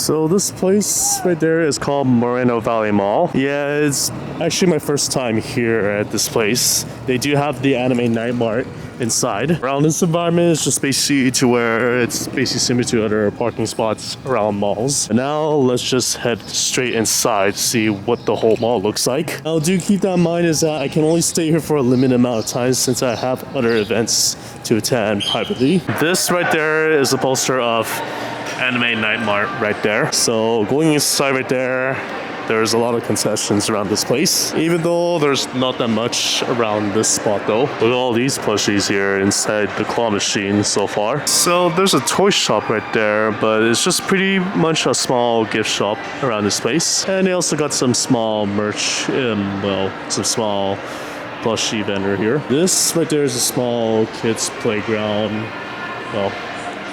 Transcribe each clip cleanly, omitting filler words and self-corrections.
So this place right there is called Moreno Valley Mall. Yeah, it's actually my first time here at this place. They do have the Anime Night Mart inside. Around this environment is just basically to where it's basically similar to other parking spots around malls. And now let's just head straight inside to see what the whole mall looks like. Now do keep that in mind is that I can only stay here for a limited amount of time since I have other events to attend privately. This right there is a poster of Anime Night Mart right there. So going inside right there, there's a lot of concessions around this place. Even though there's not that much around this spot though. Look at all these plushies here inside the claw machine so far. So there's a toy shop right there, but it's just pretty much a small gift shop around this place. And they also got some small merch, some small plushie vendor here. This right there is a small kids playground. Well,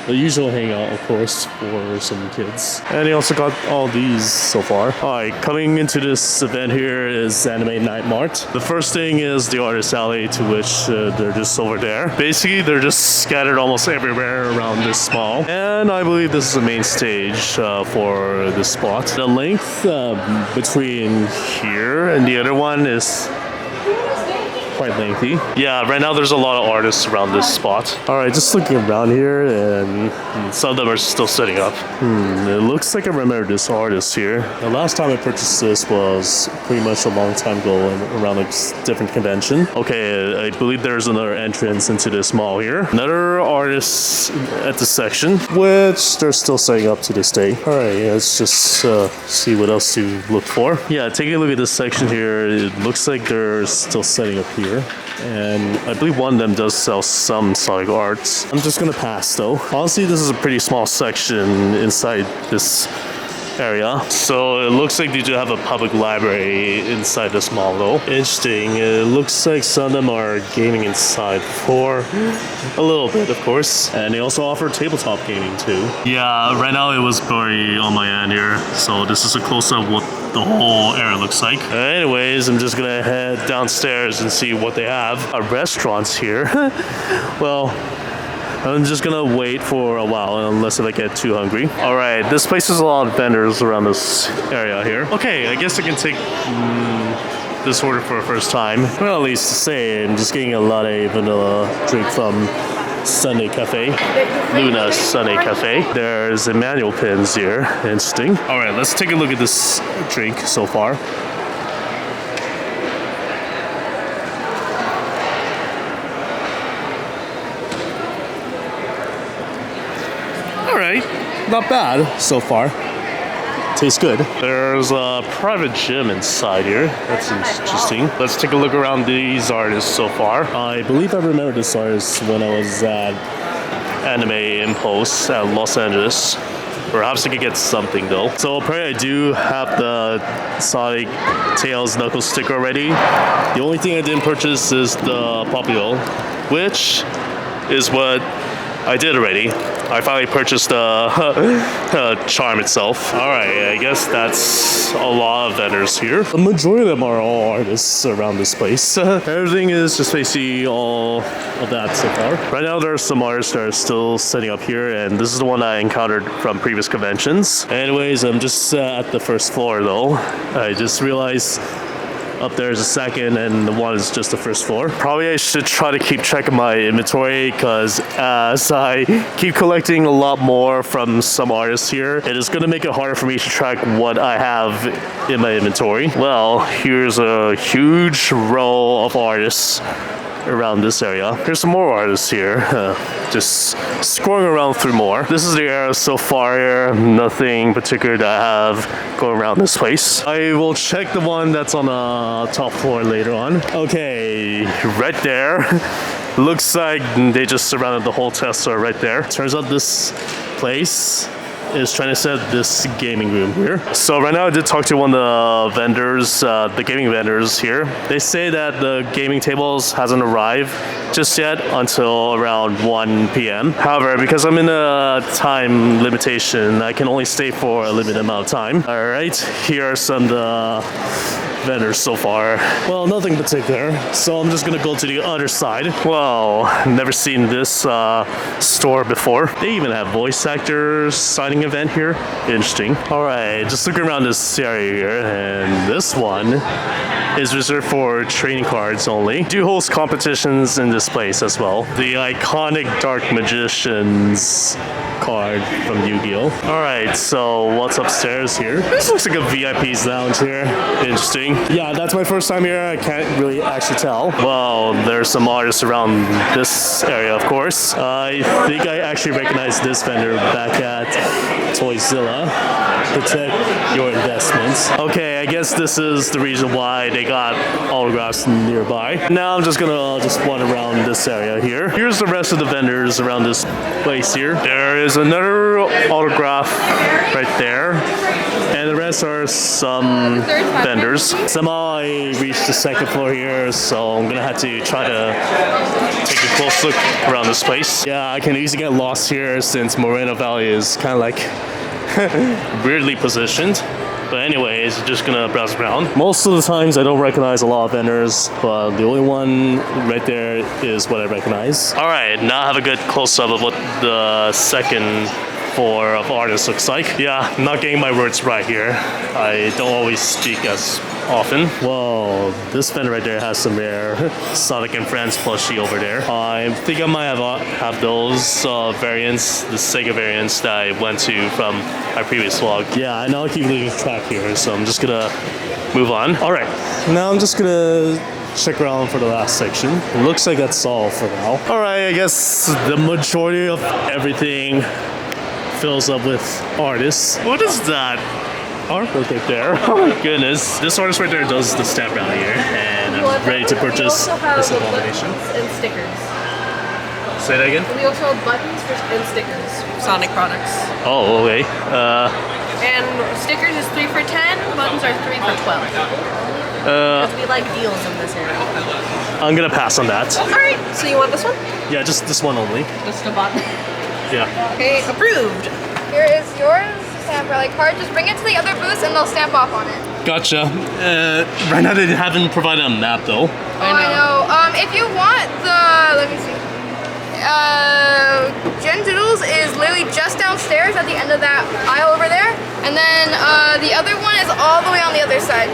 the usual hangout, of course, for some kids. And they also got all these so far. Alright, coming into this event here is Anime Night Mart. The first thing is the artist alley, to which they're just over there. Basically, they're just scattered almost everywhere around this mall. And I believe this is the main stage for this spot. The length between here and the other one is quite lengthy. Yeah, right now there's a lot of artists around this spot. Alright, just looking around here and some of them are still setting up. It looks like I remember this artist here. The last time I purchased this was pretty much a long time ago around a different convention. Okay, I believe there's another entrance into this mall here. Another artist at the section, which they're still setting up to this day. Alright, yeah, let's just see what else to look for. Yeah, taking a look at this section here, it looks like they're still setting up here. And I believe one of them does sell some Sonic arts. I'm just gonna pass though. Honestly, this is a pretty small section inside this area. So it looks like they do have a public library inside this mall though. Interesting. It looks like some of them are gaming inside for a little bit, of course. And they also offer tabletop gaming too. Yeah, right now it was blurry on my end here. So this is a close-up of what the whole area looks like. Anyways, I'm just gonna head downstairs and see what they have. Restaurants here. Well, I'm just gonna wait for a while unless if I get too hungry. Alright, this place has a lot of vendors around this area here. Okay, I guess I can take this order for the first time. Well, at least to say, I'm just getting a latte vanilla drink from Sunday Cafe. Luna Sunday Cafe. There's Emmanuel pins here. Interesting. Alright, let's take a look at this drink so far. Alright, not bad so far. Tastes good. There's a private gym inside here. That's interesting. Let's take a look around these artists so far. I believe I remember this artist when I was at Anime Impulse at Los Angeles. Perhaps I could get something though. So apparently I do have the Sonic Tails Knuckles sticker already. The only thing I didn't purchase is the Popio, which is what I did already. I finally purchased the charm itself. Alright, I guess that's a lot of vendors here. The majority of them are all artists around this place. Everything is just basically all of that so far. Right now there are some artists that are still setting up here, and this is the one I encountered from previous conventions. Anyways, I'm just at the first floor though. I just realized up there is a second and the one is just the first floor. Probably I should try to keep track of my inventory because as I keep collecting a lot more from some artists here, it is going to make it harder for me to track what I have in my inventory. Well, here's a huge row of artists around this area. There's some more artists here. Just scrolling around through more. This is the area so far here. Nothing particular that I have going around this place. I will check the one that's on the top floor later on. Okay, right there. Looks like they just surrounded the whole Tesla right there. Turns out this place is trying to set this gaming room here. So right now I did talk to one of the vendors, the gaming vendors here. They say that the gaming tables hasn't arrived just yet until around 1 p.m. However, because I'm in a time limitation, I can only stay for a limited amount of time. Alright, here are some of the vendors so far? Well, nothing particular. So I'm just gonna go to the other side. Well, never seen this store before. They even have voice actors signing event here. Interesting. All right, just looking around this area here, and this one is reserved for trading cards only. Do host competitions in this place as well. The iconic Dark Magician's card from Yu-Gi-Oh! Alright, so what's upstairs here? This looks like a VIP's lounge here. Interesting. Yeah, that's my first time here. I can't really actually tell. Well, there's some artists around this area, of course. I think I actually recognize this vendor back at Toyzilla. Protect your investments. Okay, I guess this is the reason why they got autographs nearby. Now I'm just gonna wander around this area here. Here's the rest of the vendors around this place here. There is another autograph right there, and the rest are some vendors. Somehow I reached the second floor here, so I'm gonna have to try to take a close look around this place. Yeah, I can easily get lost here since Moreno Valley is kind of like weirdly positioned. But anyways, just gonna browse around. Most of the times I don't recognize a lot of vendors, but the only one right there is what I recognize. All right, now I have a good close-up of what the second floor of artists looks like. Yeah, I'm not getting my words right here. I don't always speak as often. Whoa, this vendor right there has some rare Sonic and Friends plushie over there. I think I might have those variants, the Sega variants that I went to from my previous vlog. Yeah, I know I keep losing track here, so I'm just gonna move on. All right, now I'm just gonna check around for the last section. It looks like that's all for now. All right, I guess the majority of everything fills up with artists. What is that artwork right there? Oh my goodness. This artist right there does the stamp round here, and I'm ready to purchase this abomination. And stickers. Say that again? We also have buttons and stickers. Sonic products. Oh, okay. And stickers is 3 for 10, buttons are 3 for 12. Because we like deals in this area. I'm gonna pass on that. Alright, so you want this one? Yeah, just this one only. Just a button. Yeah. Okay, approved. Here is yours, stamp rally card. Just bring it to the other booths and they'll stamp off on it. Gotcha. Right now they haven't provided a map though. I know. If you want the, let me see. Jen Doodles is literally just downstairs at the end of that aisle over there. And then the other one is all the way on the other side.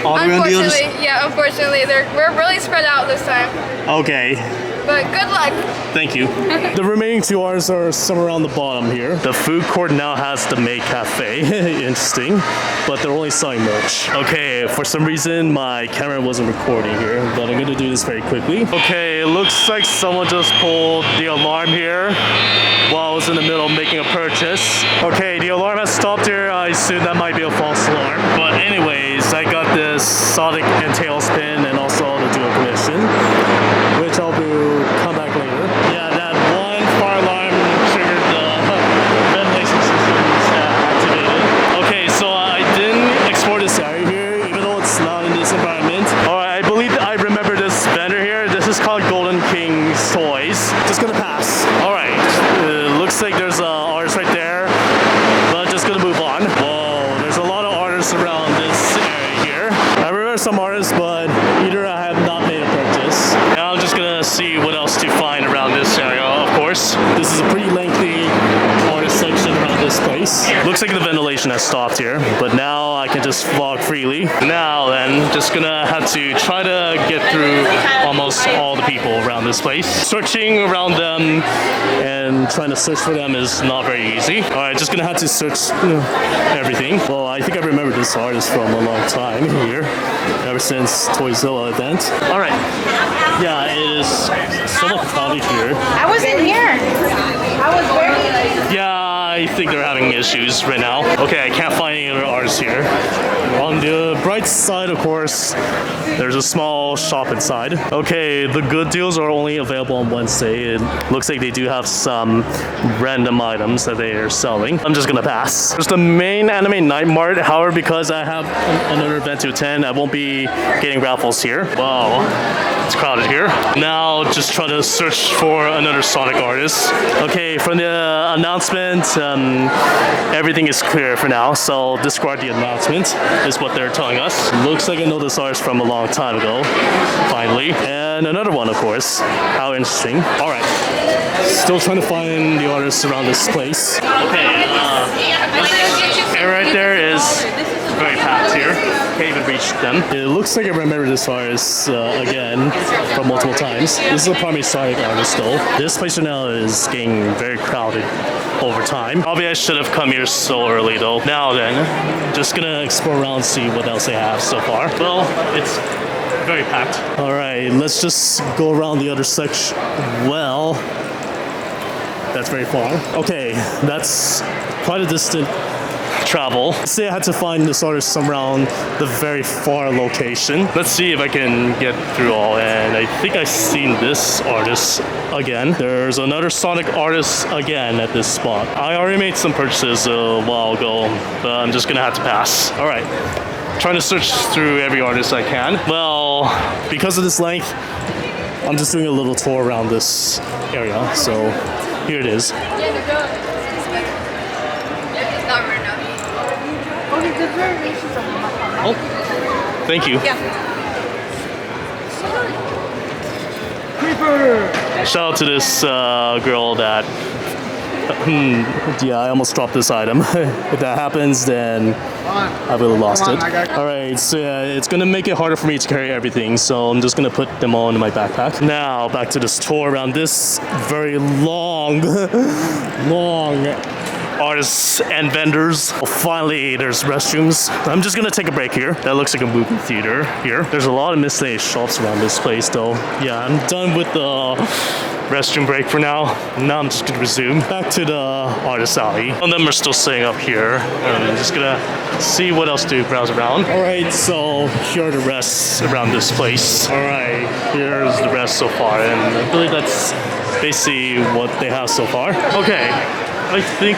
All the way on the other side? Yeah, unfortunately. We're really spread out this time. Okay. But good luck. Thank you. The remaining two artists are somewhere around the bottom here. The food court now has the May Cafe. Interesting. But they're only selling merch. Okay, for some reason my camera wasn't recording here, but I'm gonna do this very quickly. Okay, it looks like someone just pulled the alarm here while I was in the middle of making a purchase. Okay, the alarm has stopped here. I assume that might be a false alarm. But anyways, I got this Sonic and Tails pin and also the Dual Commission, which I'll come back later. Yeah, that one fire alarm triggered the ventilation systems activated. Okay, so I didn't explore this area here, even though it's not in this environment. Alright, I believe I remember this vendor here. This is called Golden King's Toys. Just gonna pass. Alright, looks like there's an artist right there, but just gonna move on. Whoa, there's a lot of artists around this area here. I remember some artists, but either I have not made a purchase. Now I'm just gonna see what else to find around this area, of course. This is a pretty lengthy artist section around this place. Looks like the ventilation has stopped here, but now I can just vlog freely. Now then, just gonna have to try to get through almost all the people around this place. Searching around them and trying to search for them is not very easy. Alright, just gonna have to search everything. Well, I think I remember this artist from a long time here, ever since Toyzilla event. Alright, yeah, it is somewhat crowded here. I wasn't here. I was very... Yeah, I think they're having issues right now. Okay, I can't find any other artists here. On the bright side, of course, there's a small shop inside. Okay, the good deals are only available on Wednesday. It looks like they do have some random items that they are selling. I'm just gonna pass. There's the main Anime Night Mart. However, because I have another event to attend, I won't be getting raffles here. Wow. it's crowded here. Now just try to search for another Sonic artist. Okay, from the announcement, everything is clear for now, so discard the announcement is what they're telling us. Looks like I know this artist from a long time ago, finally. And another one, of course. How interesting. All right, still trying to find the artists around this place. Okay, and right there is very packed here. Can't even reach them. It looks like I remember this artist again from multiple times. This is a primary Sonic artist though. This place right now is getting very crowded over time. Probably I should have come here so early though. Now then, just gonna explore around and see what else they have so far. Well, it's very packed. All right, let's just go around the other section. Well, that's very far. Okay, that's quite a distant travel. Say I had to find this artist around the very far location. Let's see if I can get through all. And I think I've seen this artist again. There's another Sonic artist again at this spot. I already made some purchases a while ago, but I'm just gonna have to pass. All right, trying to search through every artist I can. Well, because of this length, I'm just doing a little tour around this area. So here it is. Oh, thank you. Yeah. Shout out to this girl that. Yeah, I almost dropped this item. If that happens, then I would have lost it. All right, so yeah, it's gonna make it harder for me to carry everything, so I'm just gonna put them all in my backpack. Now back to this tour around this very long artists and vendors. Well, finally, there's restrooms. I'm just gonna take a break here. That looks like a movie theater here. There's a lot of miscellaneous shops around this place though. Yeah, I'm done with the restroom break for now. Now I'm just gonna resume back to the artist alley. Some of them are still staying up here. I'm just gonna see what else to browse around. All right, so here are the rests around this place. All right, here's the rest so far, and I believe that's basically what they have so far. Okay. I think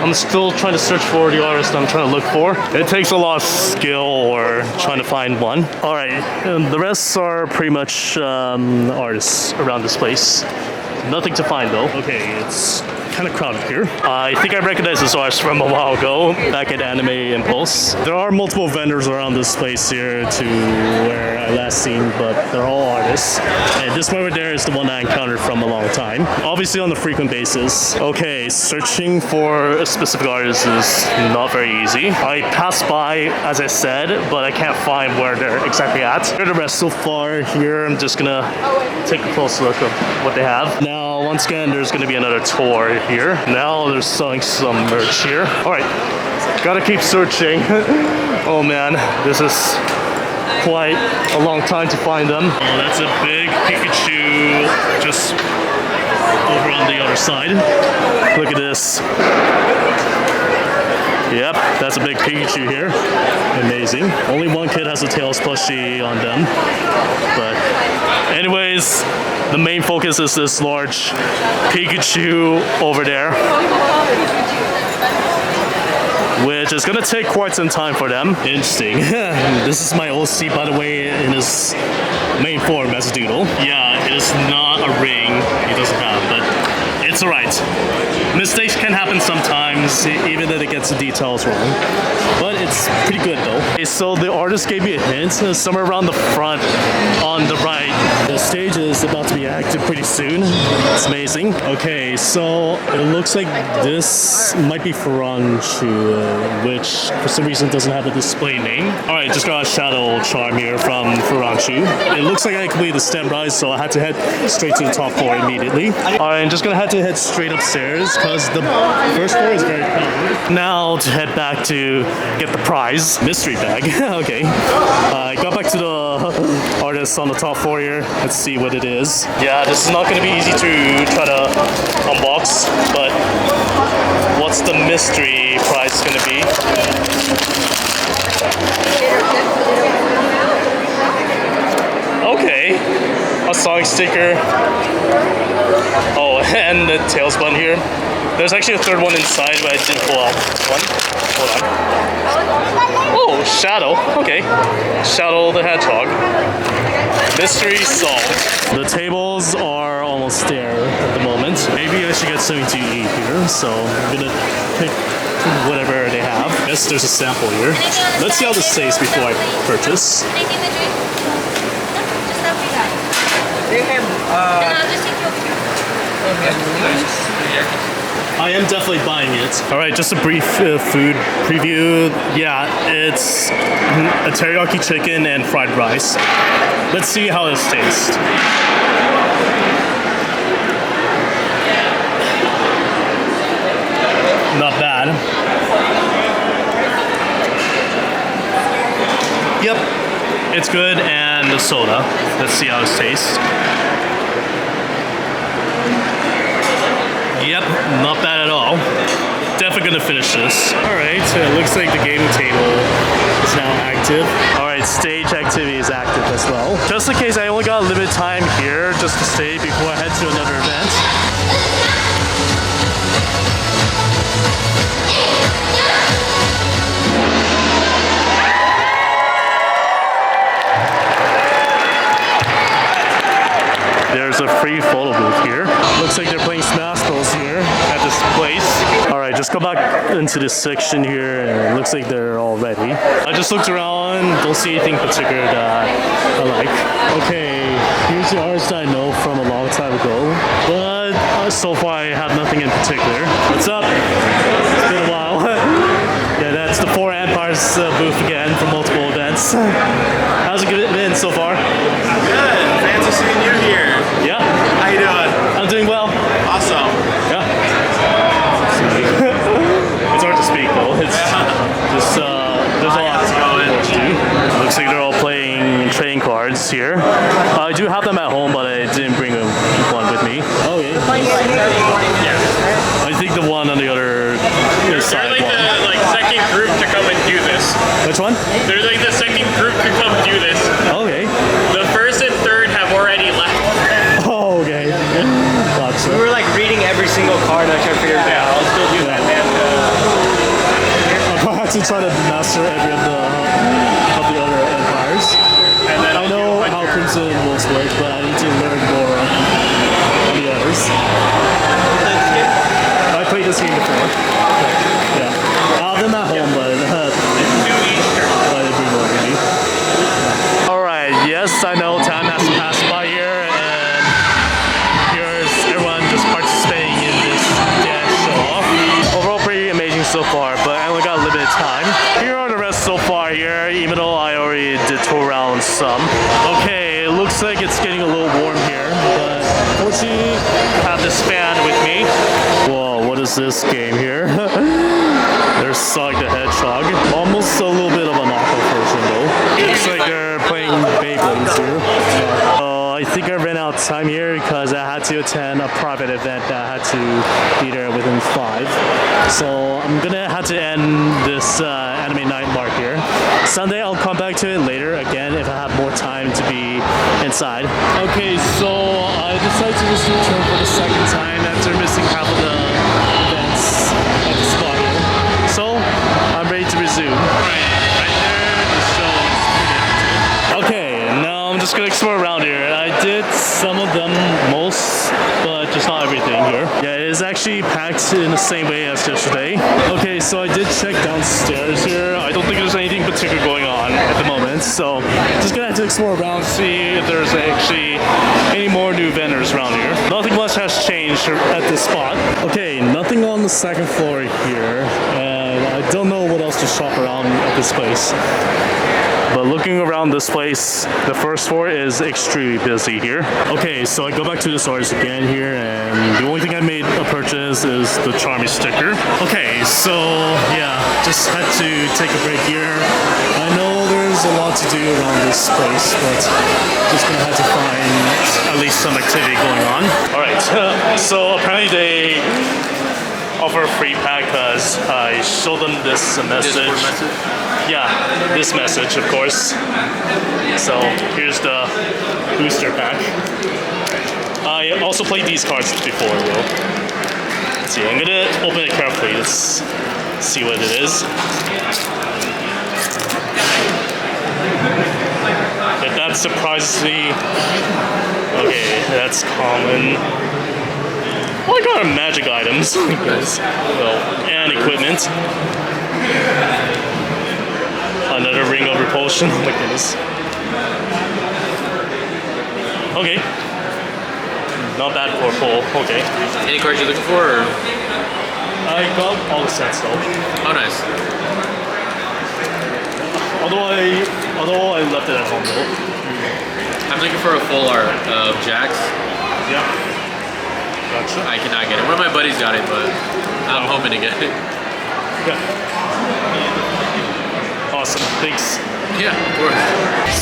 I'm still trying to search for the artist I'm trying to look for. It takes a lot of skill or trying to find one. All right, the rest are pretty much artists around this place. Nothing to find though. Okay, it's kind of crowded here. I think I recognize this artist from a while ago, back at Anime Impulse. There are multiple vendors around this place here to where I last seen, but they're all artists. And this one right there is the one I encountered from a long time. Obviously on a frequent basis. Okay, searching for a specific artist is not very easy. I passed by, as I said, but I can't find where they're exactly at. Here are the rest so far here. I'm just gonna take a close look of what they have. Now, once again, there's gonna be another tour here. Now they're selling some merch here. All right, gotta keep searching. Oh man, this is quite a long time to find them. Oh, that's a big Pikachu just over on the other side. Look at this. Yep, that's a big Pikachu here. Amazing. Only one kid has a Tails plushie on them. But anyways, the main focus is this large Pikachu over there, which is gonna take quite some time for them. Interesting. This is my OC, by the way, in his main form as a doodle. Yeah, it is not a ring he doesn't have, but it's alright. Mistakes can happen sometimes, even though they get the details wrong. But it's pretty good though. Okay, so the artist gave me a hint, somewhere around the front on the right. The stage is about to be active pretty soon. It's amazing. Okay, so it looks like this might be Furanchu, which for some reason doesn't have a display name. Alright, just got a shadow charm here from Furanchu. It looks like I completed the stem rise, so I had to head straight to the top floor immediately. Alright, I'm just gonna have to head straight upstairs because the first floor is very crowded. Now to head back to get the prize. Mystery bag. Okay. I got back to the artist on the top floor here. Let's see what it is. Yeah, this is not going to be easy to try to unbox, but what's the mystery prize going to be? Okay. A a Sonic sticker. Oh, and the tails button here. There's actually a third one inside, but I didn't pull out one. Hold on. Oh, Shadow. Okay. Shadow the Hedgehog. Mystery solved. The tables are almost there at the moment. Maybe I should get something to eat here, so I'm gonna pick whatever they have. Yes, there's a sample here. Let's see how this tastes before I purchase. I am definitely buying it. All right, just a brief food preview. Yeah, it's a teriyaki chicken and fried rice. Let's see how this tastes. Not bad. Yep, it's good, and the soda. Let's see how this tastes. Yep, not bad at all. Definitely gonna finish this. All right, so it looks like the game table is now active. All right, stage activity is active as well. Just in case, I only got a limited time here just to stay before I head to another event. There's a free photo booth here. Looks like they're playing Smash Bros here at this place. All right, just go back into this section here, and it looks like they're all ready. I just looked around, don't see anything particular that I like. Okay, here's the artist I know from a long time ago, but so far I have nothing in particular. What's up? It's been a while. Yeah, that's the Four Empires booth again from multiple events. How's it been so far? Good. Fancy seeing you here. Yeah. How you doing? I'm doing well. Awesome. Yeah. It's hard to speak though. It's just there's a lot to do. Looks like they're all playing trading cards here. I do have them at home, but I didn't bring one with me. Oh yeah. I think the one on the other side. They're like the second group to come and do this. Which one? They're like the second group to come do this. Okay. The first and third have already left. Oh, okay. Gotcha. We were like reading every single card and I tried to figure it out. I'll still do that, man. I'll have to try to master every of the other empires. And then I know how Crimson Wolves work, but I need to learn more on the others. I played this game before. Yeah. I have them at home, but I didn't bring one with me. Alright, yes, I know time has passed by here, and here's everyone just participating in this dance show-off. Overall, pretty amazing so far, but I only got a limited time. Here are the rest so far here, even though I already did tour around some. Okay, it looks like it's getting a little warm here, but fortunately, I have this fan with me. Whoa, what is this game here? There's Sonic the Hedgehog. Almost a little bit of a knockoff version though. Looks like they're playing Beyblades here. I think I ran out of time here because I had to attend a private event that I had to be there within 5. So I'm gonna have to end this Anime Night Mart here. Sunday I'll come back to it later again if I have more time to be inside. Okay, so I decided to just return for the second time after missing half of the events at the spot here. So I'm ready to resume. Right there, the show is pretty active. Okay, now I'm just gonna explore around here. I did some of them, most, but just not everything here. Yeah, it is actually packed in the same way as yesterday. Okay, so I did check downstairs here. I don't think there's anything particular going on at the moment, so just gonna have to explore around, see if there's actually any more new vendors around here. Nothing much has changed at this spot. Okay, nothing on the second floor here, and I don't know what else to shop around at this place. But looking around this place, the first floor is extremely busy here. Okay, so I go back to the stores again here, and the only thing I made a purchase is the Charmy sticker. Okay, so yeah, just had to take a break here. I know there's a lot to do around this place, but just gonna have to find at least some activity going on. All right, so apparently they offer a free pack because I showed them this message. Yeah, this message, of course. So here's the booster pack. I also played these cards before, though. Let's see, I'm gonna open it carefully. Let's see what it is. If that surprises me, okay, that's common. Well, I got magic items, well, and equipment. Another ring of repulsion. Oh my goodness. Okay. Not bad for full. Okay. Any cards you're looking for? Or? I got all the sets though. Oh, nice. Although I left it at home though. I'm looking for a full art of Jax. Yeah. Gotcha. I cannot get it. One of my buddies got it, but I'm hoping to get it. Yeah. Awesome. Thanks. Yeah, of course.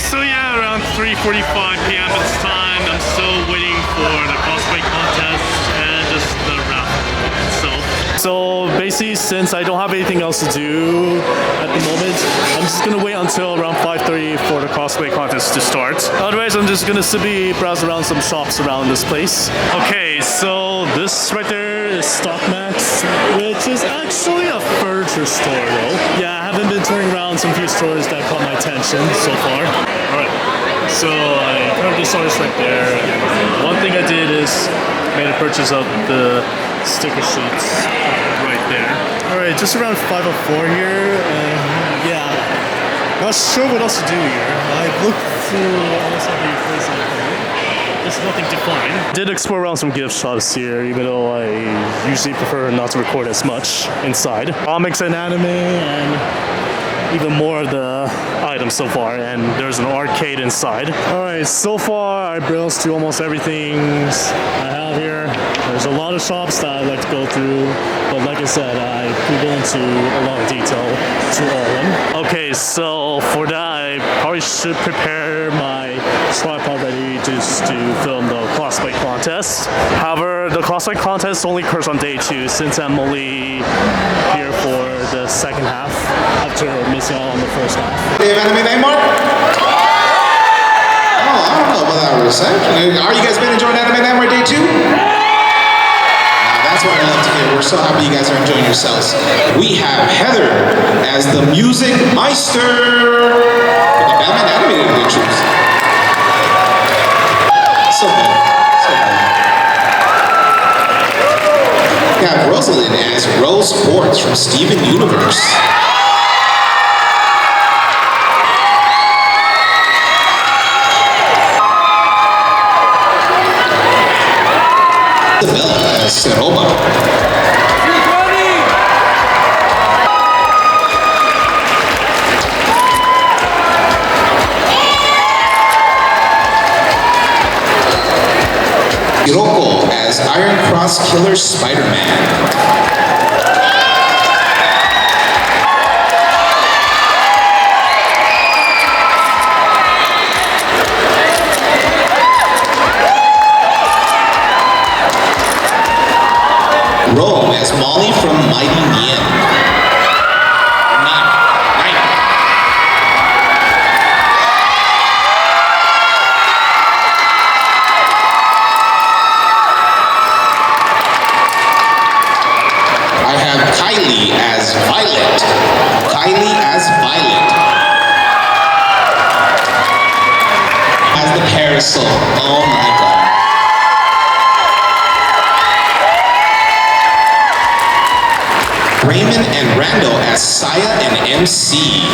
So yeah, around 3:45 p.m. it's time. I'm still waiting for the cosplay contest and just the raffle itself. So basically, since I don't have anything else to do at the moment, I'm just gonna wait until around 5:30 for the cosplay contest to start. Otherwise, I'm just gonna simply browse around some shops around this place. Okay, so this right there is StockMax, which is actually a furniture store though. Yeah, I haven't been touring around some few stores that caught my attention so far. Alright, so I currently saw this right there. One thing I did is made a purchase of the sticker sheets right there. Alright, just around 5:04 here. Yeah, not sure what else to do here. I've looked through almost every place I can. There's nothing to find. Did explore around some gift shops here, even though I usually prefer not to record as much inside. Comics and anime and even more of the items so far, and there's an arcade inside. Alright, so far I browsed through almost everything I have here. There's a lot of shops that I like to go through, but like I said, I could go into a lot of detail to all of them. Okay, so for that I probably should prepare my tripod ready just to film the cosplay contest. However, the cosplay contest only occurs on day 2 since I'm only here for the second half after missing out on the first half. They have Anime Night Mart? Oh, I don't know about that reception. Are you guys been enjoying Anime Night Mart day 2? That's what I love to hear. We're so happy you guys are enjoying yourselves. We have Heather as the Music Meister for the Batman animated adventures. So good. So good. We have Rosalind as Rose Sports from Steven Universe. Isabella as Seroba. Hiroko as Iron Cross Killer Spider-Man. Rome as Molly from Mighty Neon. I have Kylie as Violet. Kylie as Violet. As the parasol. Oh my god. Raymond and Randall as Saya and MC.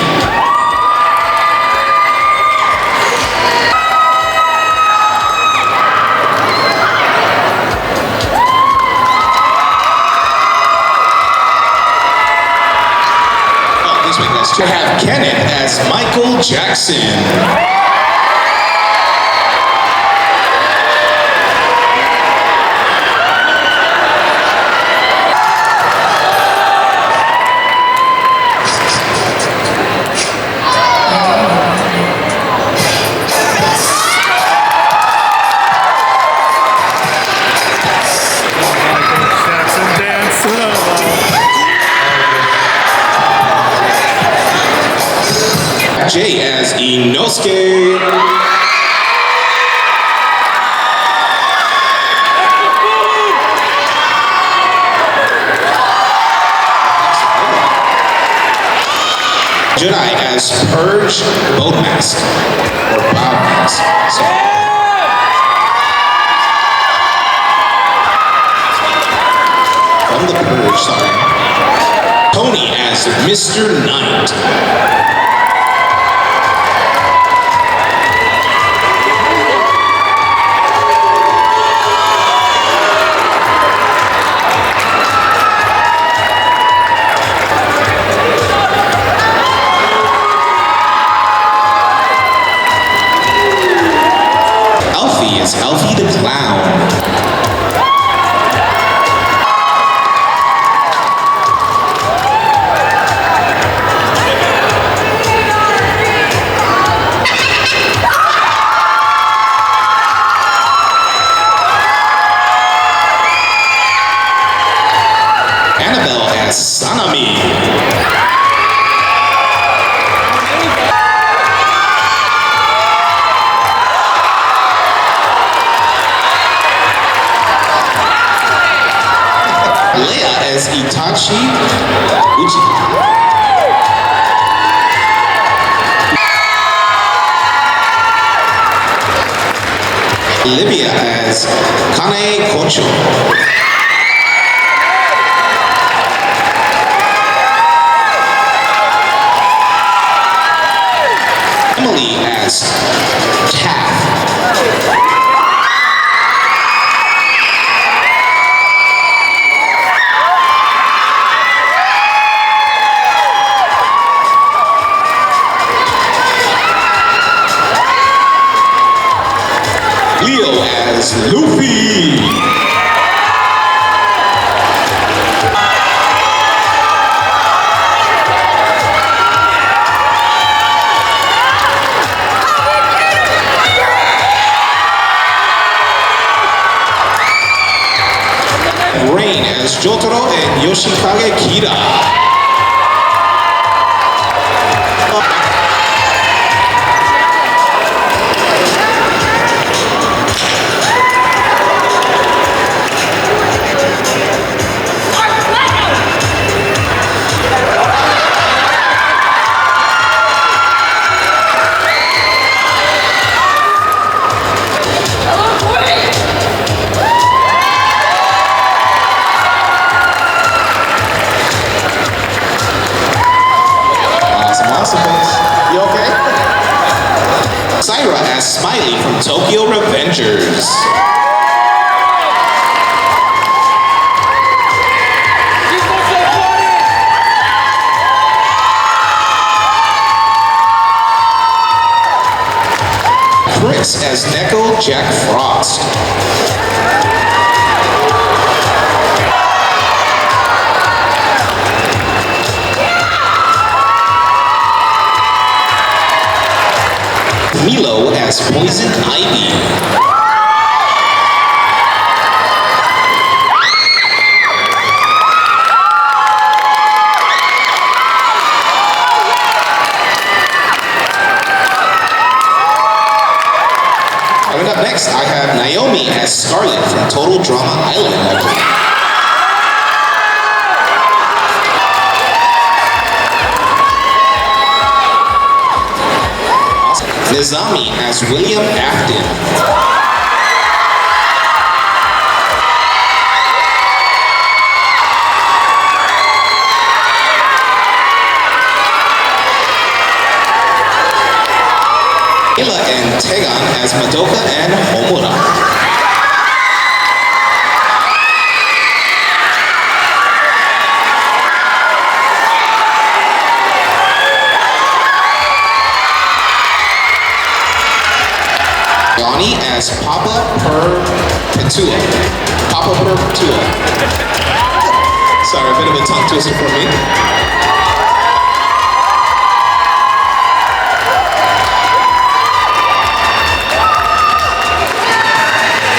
Oh, this week let's have Kenneth as Michael Jackson. have Jay as Inosuke. Jedi as Purge Boatmask, or Boutmask. From the Purge, sorry. Tony as Mr. Knight. Alfie is Alfie the Clown. Annabelle as Sanami. Leia as Itachi Uchiha. Olivia as Kanae Kocho. Emily as Kath. Leo as Luffy. Rain as Jotaro and Yoshikage Kira. Awesome, folks. You okay? Syra as Smiley from Tokyo Revengers. Chris as Neko Jack Frost. Milo as Poison Ivy. Coming up next, I have Naomi as Scarlet from Total Drama Island. Nizami as William Afton. Ayla and Tegan as Madoka and Homura. Johnny as Papa Perpetua. Papa Perpetua. Sorry, a bit of a tongue twister for me.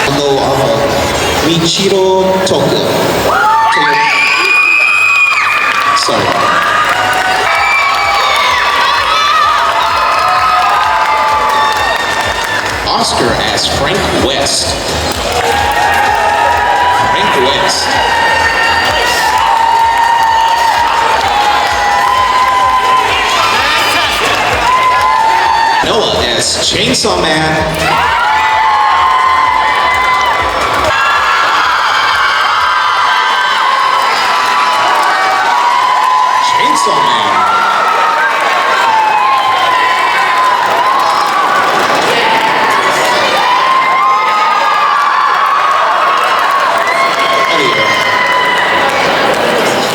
Although of Michiro Toku. Sorry. West. Frank West. Noah as Chainsaw Man. Chainsaw Man.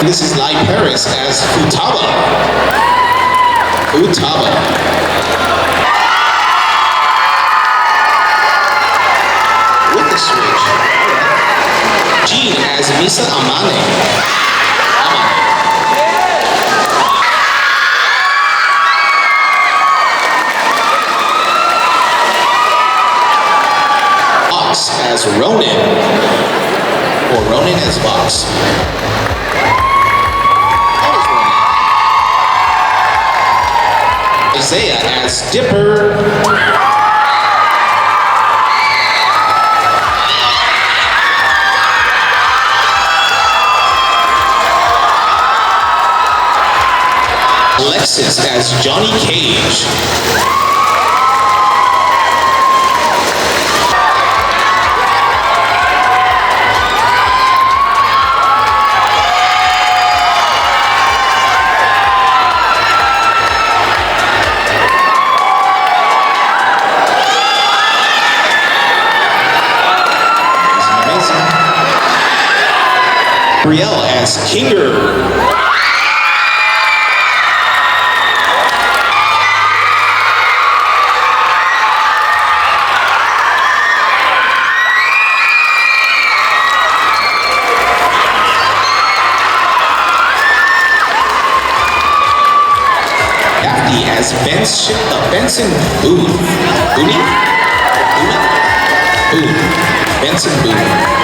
This is Lai Paris as Futaba. Futaba. With the switch. Alright. Jean as Misa Amane. Box as Ronin. Or Ronin as Box. Isaiah as Dipper. Alexis as Johnny Cage. Brielle as Kinger. Daphne as Benson Boone. Boone? Boone. Benson Boone.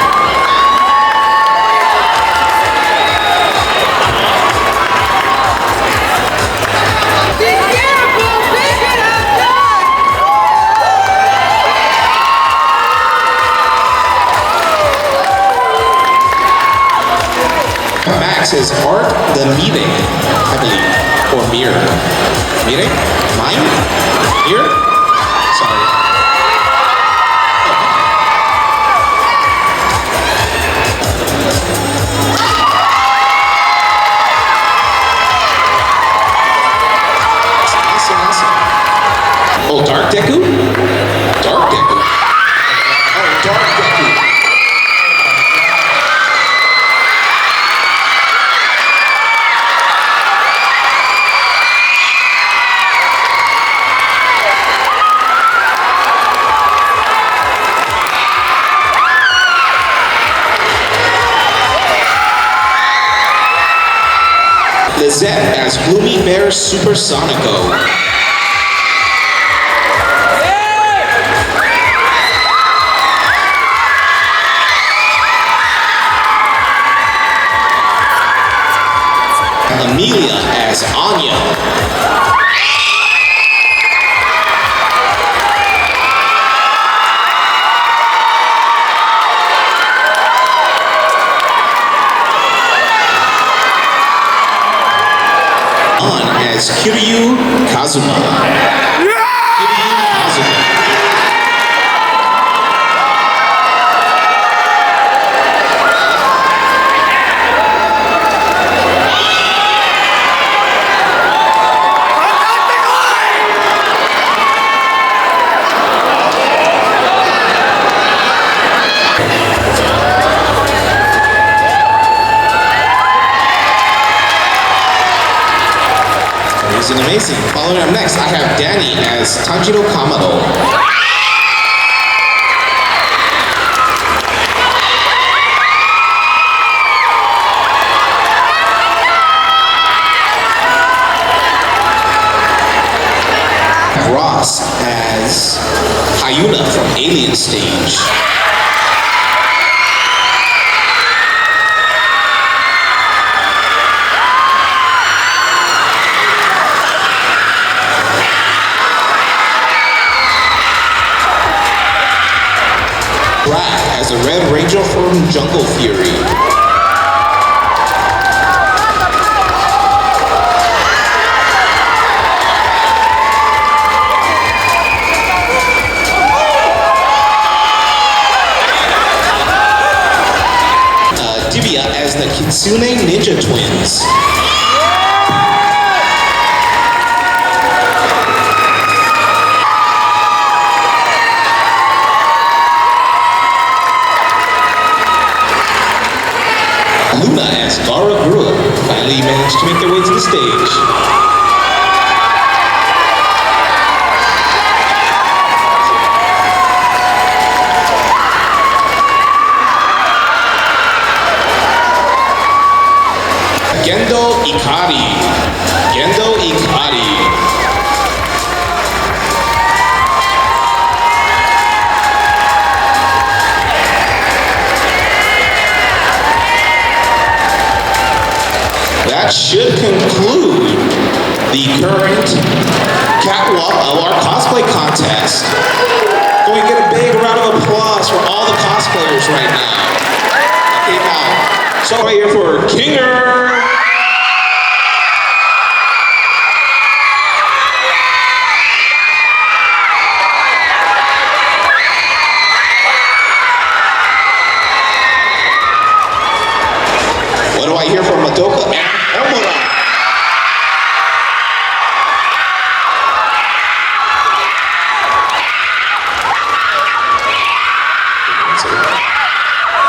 Max is Art the Meeting, I believe, or Mirror. Meeting? Mine? Mirror? Sorry. Awesome. Oh, Dark Deku? Dark Deku. Oh, Dark Deku. Lizette as Gloomy Bear Supersonico. Amelia as Anya. As Kiryu Kazuma. Kiryu Kazuma. Amazing. Following up next, I have Danny as Tanjiro Kamado. Ross as Hyuna from Alien Stage. Red Ranger from Jungle Fury. Divya as the Kitsune Ninja Twins. Luna as Gara Grua finally managed to make their way to the stage. Gendo Ikari. Gendo Ikari. That should conclude the current catwalk of our cosplay contest. Can we get a big round of applause for all the cosplayers right now? Okay, now, so right here for Kinger. What do I hear from Madoka and Omura?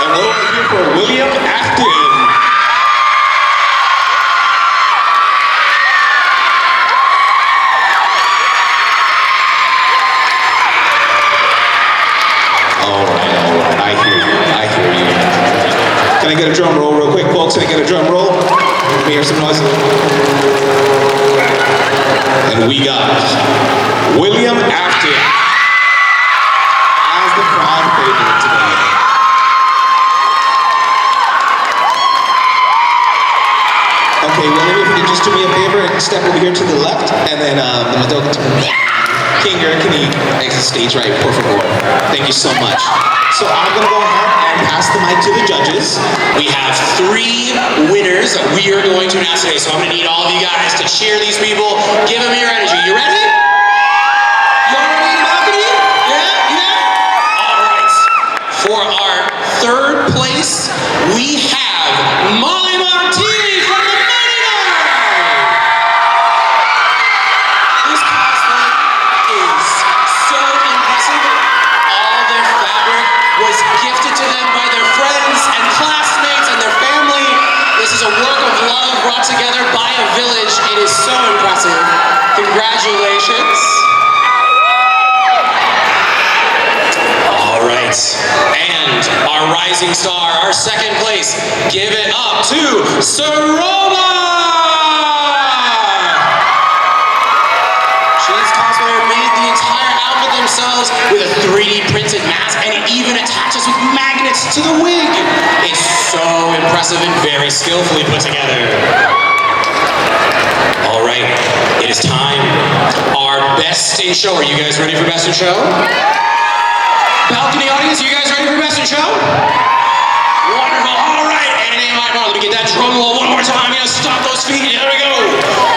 And what do I hear for William Afton? All right, I hear you. Can I get a drum roll real quick, folks? Can I get a drum roll? Let me hear some noise. And we got William Afton as the crowd favorite today. Okay, William, if you can just do me a favor and step over here to the left, and then the Madoka Kinger, can you exit stage right, por favor? Thank you so much. So I'm gonna go ahead and pass the mic to the judges. We have 3 winners that we are going to announce today, so I'm gonna need all of you guys to cheer these people. Give them your energy. You ready? You all ready in the balcony? Yeah? All right. For our 3rd place, we have Molly Martini from the Money Bar. This cosplay is so impressive. All their fabric was gifted to them by their friends and classmates and their family. This is a work of love brought together by a village. It is so impressive. Congratulations. All right. And our rising star, our 2nd place, give it up to Saroma. This cosplayer made the entire outfit themselves with a 3D printed mask, and it even attaches with magnets to the wig. It's so impressive and very skillfully put together. All right, it is time. Our best in show. Are you guys ready for best in show? Balcony audience, are you guys ready for best in show? Wonderful. All right, Anime Night Mart. Let me get that drum roll one more time. Yeah, stop those feet. There we go.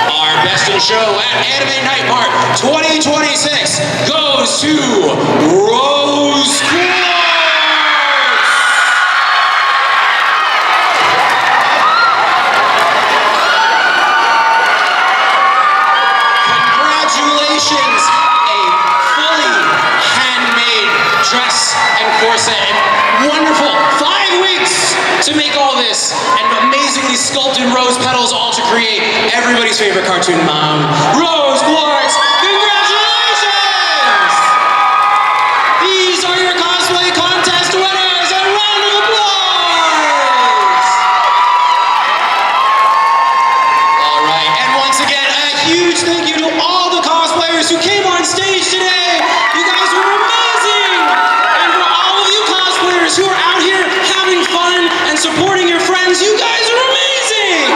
Our best in show at Anime Night Mart 2026 goes to Rose Quartz. Congratulations, a fully handmade dress and corset, and wonderful 5 weeks to make all this, and amazingly sculpted rose petals, all to create everybody's favorite cartoon mom, Rose Quartz. Congratulations! These are your cosplay contest winners. A round of applause! All right, and once again, a huge thank you to all the cosplayers who came on stage today. You guys were amazing! And for all of you cosplayers who are out here having fun and supporting your friends, you guys are amazing!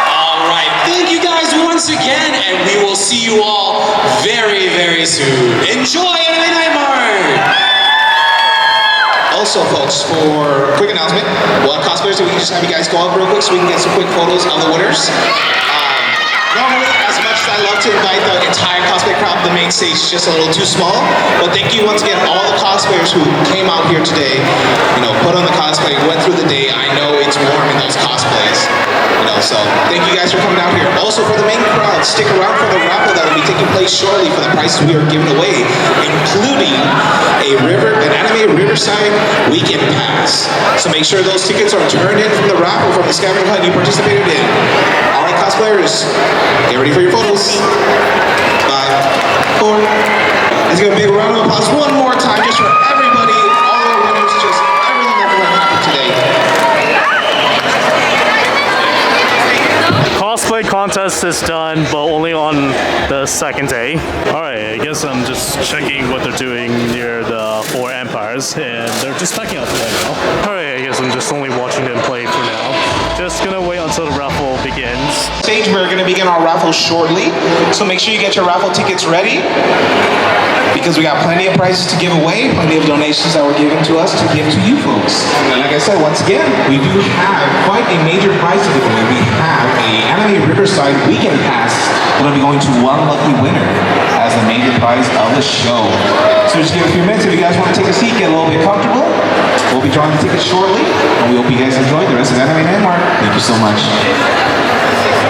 All right, thank you guys once again, and we will see you all very, very soon. Enjoy Anime Night Mart! Also, folks, for quick announcement, what cosplayers do we just have you guys go up real quick so we can get some quick photos of the winners? Normally, as much as I love to invite the entire cosplay crowd, the main stage is just a little too small. But thank you once again, all the cosplayers who came out here today, put on the cosplay, went through the day. I know it's warm in those cosplays, so thank you guys for coming out here. Also, for the main crowd, stick around for the raffle that will be taking place shortly for the prizes we are giving away, including an Anime Riverside Weekend Pass. So make sure those tickets are turned in from the raffle from the scavenger hunt you participated in. All right, cosplayers, get ready for your photos. 5, 4. Let's give a big round of applause one more time just for everybody, all our winners, just everything that happened today. Cosplay contest is done, but only on the second day. Alright, I guess I'm just checking what they're doing near the 4 Empires, and they're just packing up right now. Alright, I guess I'm just only watching them play for now. Just gonna wait until the raffle begins. Stage, we're gonna begin our raffle shortly, so make sure you get your raffle tickets ready, because we got plenty of prizes to give away, plenty of donations that were given to us to give to you folks. And like I said, once again, we do have quite a major prize to give away. We have a Anime Riverside Weekend Pass that will be going to one lucky winner as the major prize of the show. So just give a few minutes if you guys want to take a seat, get a little bit comfortable. We'll be drawing the tickets shortly, and we hope you guys enjoy the rest of Anime Night Mart. Thank you so much.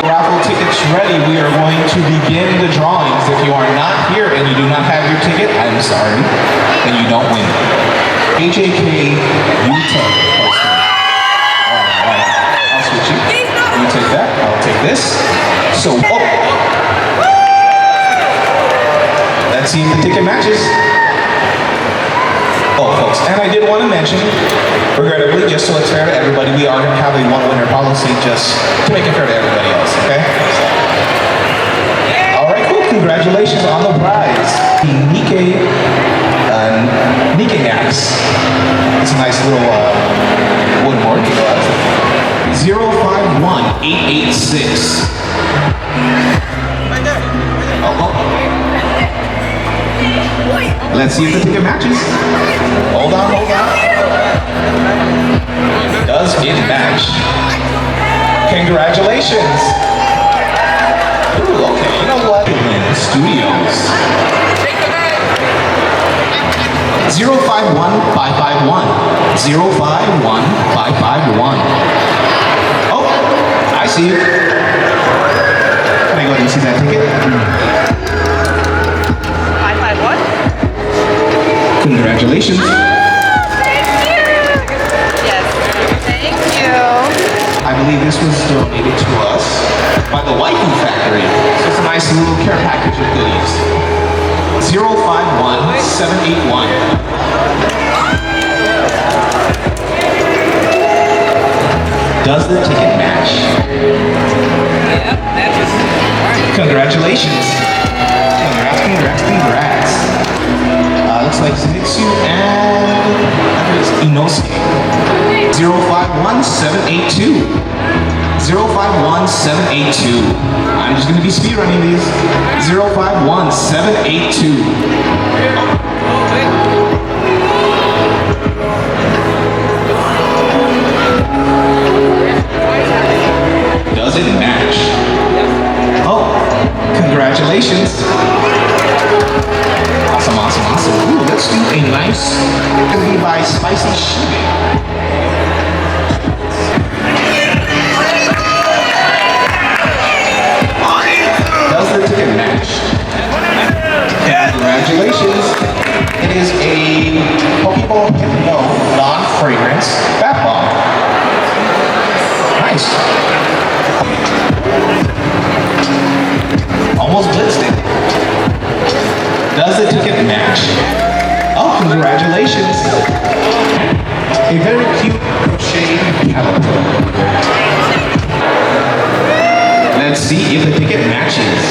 Raffle tickets ready. We are going to begin the drawings. If you are not here and you do not have your ticket, I'm sorry, and you don't win. HAK Utah. Alright. I'll switch it. You take that. I'll take this. So, let's see if the ticket matches. Oh, folks, and I did want to mention, regrettably, just so it's fair to everybody, we are going to have a one-winner policy just to make it fair to everybody else, okay? All right, cool. Congratulations on the prize. The Nikkei Nax. It's a nice little wood board. 051886. Let's see if the ticket matches. Hold on. Does it match? Congratulations. Ooh, okay, you know what? Studios. 051551. 051551. Oh, I see you. Can I go ahead and see that ticket? Congratulations. Thank you. Yes. Thank you. I believe this was donated to us by the Waifu Factory. So it's a nice little care package of goodies. 051781. Does the ticket match? Yep, matches. Congratulations. Congrats. Looks like Zenitsu and Inosuke. 051782. 051782. I'm just going to be speed running these. 051782. Does it match? Oh, congratulations. Awesome. Ooh, let's do a nice by Spicy Shibi. Does the ticket match? Congratulations. It is a Pokeball Hypno non-fragrance bath bomb. Nice. Almost blitzed it. Does the ticket match? Oh, congratulations. A very cute crochet calico. Let's see if the ticket matches.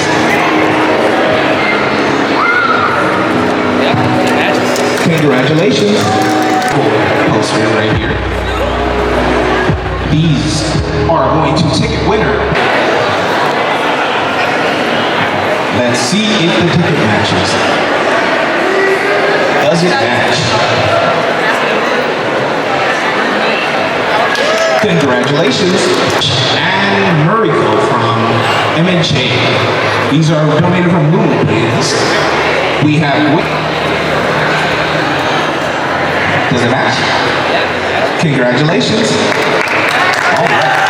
Yep, it matches. Congratulations. Cool poster right here. These are going to ticket winner. Let's see if the ticket matches. Does it match? Congratulations. And Muriko from MNJ. These are donated from Moon, please. We have... Does it match? Congratulations. All right.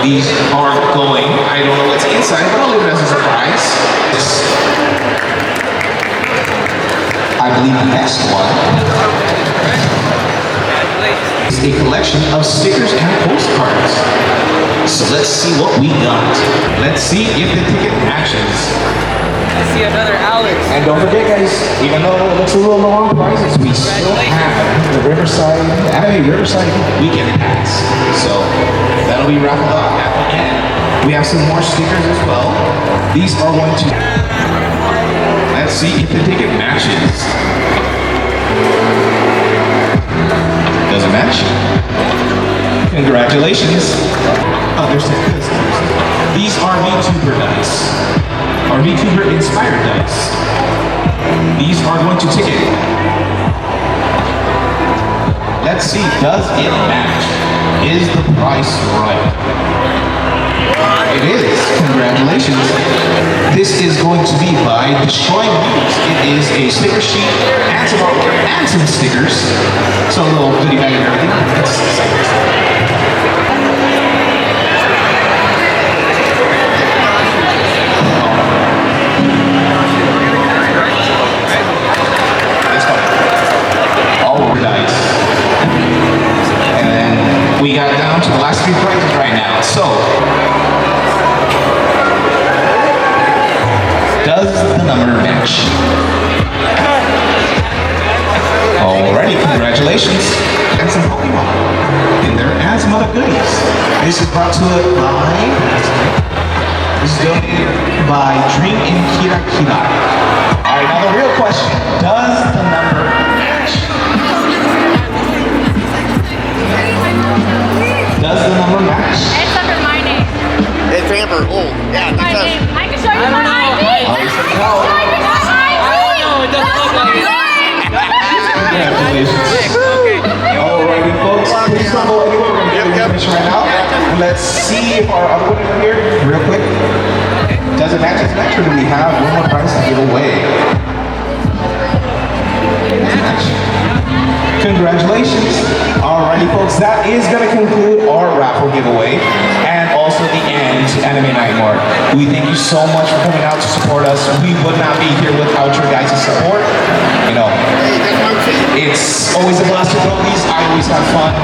These are going, I don't know what's inside, but I'll leave it as a surprise. I believe the next one is a collection of stickers and postcards. So let's see what we got. Let's see if the ticket matches. I see another Alex. And don't forget, guys, even though it looks a little low on prices, we still have the Anime Riverside Weekend Pass. So that'll be raffled up at the end. We have some more stickers as well. These are going to... Let's see if the ticket matches. Does it match? Congratulations. Oh, there's stickers. These are VTuber dice. Or VTuber inspired dice. These are going to ticket. Let's see, does it match? Is the price right? It is. Congratulations. This is going to be by Destroying News. It is a sticker sheet and some artwork and some stickers. So a little goodie bag and everything. We got down to the last few prizes right now. So, does the number match? Alrighty, congratulations. And some Pokemon in there and some other goodies. This is brought to it by, this is donated by Dream in Kira Kira. Alright, now the real question, does the number match? Does the number match? It's under my name. It's Amber. Oh, yeah. My name. I can show you my ID. Oh, it doesn't look like it. Congratulations. Alrighty, folks. Please don't go anywhere. We're going to get the information right now. And let's see if our other winners are here. Real quick. Does it match? It's match, or do we have one more prize to give away? Match. Congratulations. Alrighty, folks, that is going to conclude our raffle giveaway and also the end to Anime Night Mart. We thank you so much for coming out to support us. We would not be here without your guys' support. You know, it's always a blast to throw these. I always have fun.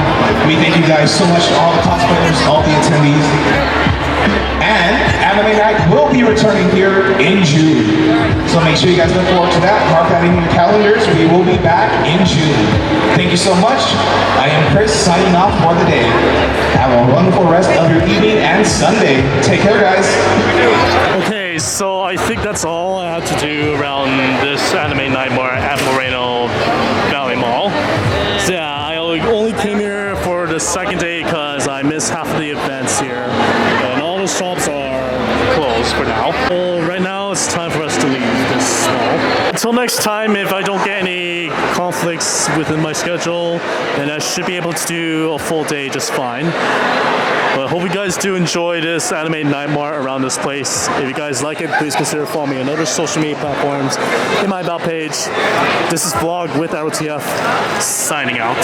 We thank you guys so much, all the cosplayers, all the attendees. And Anime Night will be returning here in June. So make sure you guys look forward to that. Mark that in your calendars. We will be back in June. Thank you so much. I am Chris, signing off for the day. Have a wonderful rest of your evening and Sunday. Take care, guys. Okay, so I think that's all I had to do around this Anime Night Mart at Moreno Valley Mall. So yeah, I only came here for the second day because I missed half of the events here. And all the shops are closed for now. Well, right now it's time for us to leave this mall. Until next time, if I don't get any conflicts within my schedule, then I should be able to do a full day just fine. But I hope you guys do enjoy this Anime Night Mart around this place. If you guys like it, please consider following me on other social media platforms in my About page. This is VlogWithAvroTF signing out.